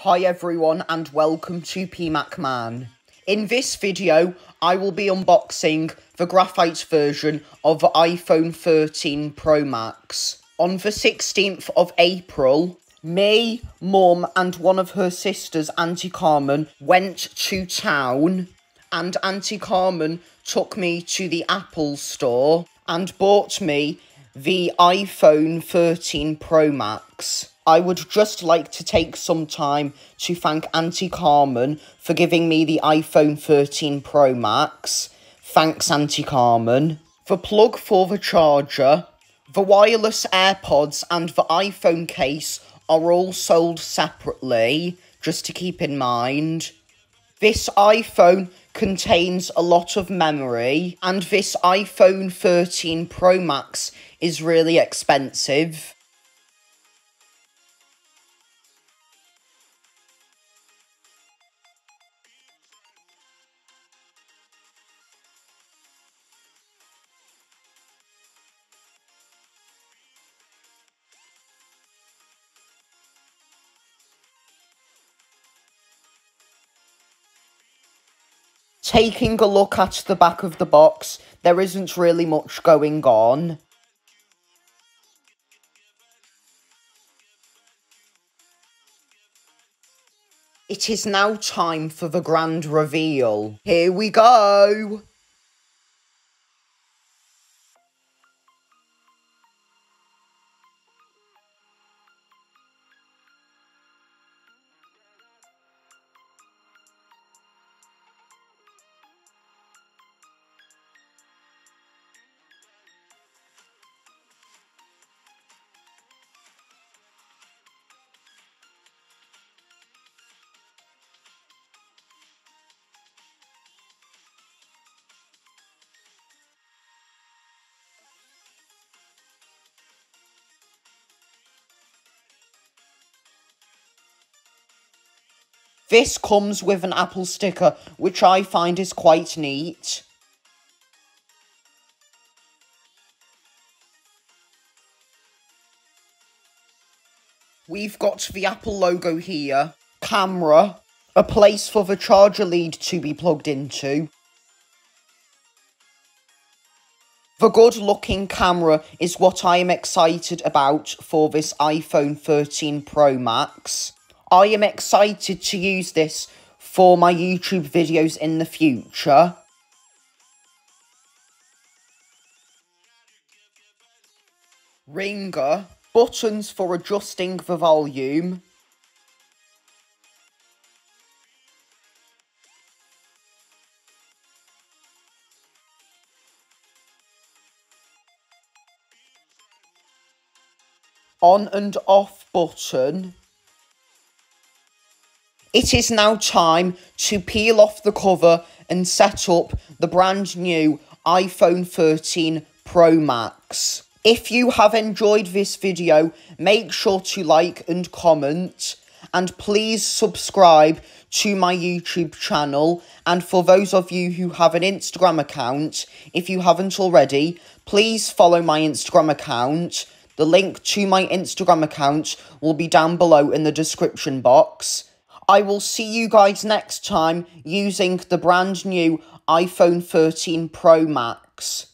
Hi everyone and welcome to PMacMan. In this video, I will be unboxing the graphite version of the iPhone 13 Pro Max. On the 16th of April, me, Mum and one of her sisters, Auntie Carmen, went to town and Auntie Carmen took me to the Apple store and bought me the iPhone 13 Pro Max. I would just like to take some time to thank Auntie Carmen for giving me the iPhone 13 Pro Max. Thanks, Auntie Carmen. The plug for the charger, the wireless AirPods and the iPhone case are all sold separately, just to keep in mind. This iPhone contains a lot of memory, and this iPhone 13 Pro Max is really expensive. Taking a look at the back of the box, there isn't really much going on. It is now time for the grand reveal. Here we go! This comes with an Apple sticker, which I find is quite neat. We've got the Apple logo here, camera, a place for the charger lead to be plugged into. The good-looking camera is what I am excited about for this iPhone 13 Pro Max. I am excited to use this for my YouTube videos in the future. Ringer, buttons for adjusting the volume. On and off button. It is now time to peel off the cover and set up the brand new iPhone 13 Pro Max. If you have enjoyed this video, make sure to like and comment, and please subscribe to my YouTube channel. And for those of you who have an Instagram account, if you haven't already, please follow my Instagram account. The link to my Instagram account will be down below in the description box. I will see you guys next time using the brand new iPhone 13 Pro Max.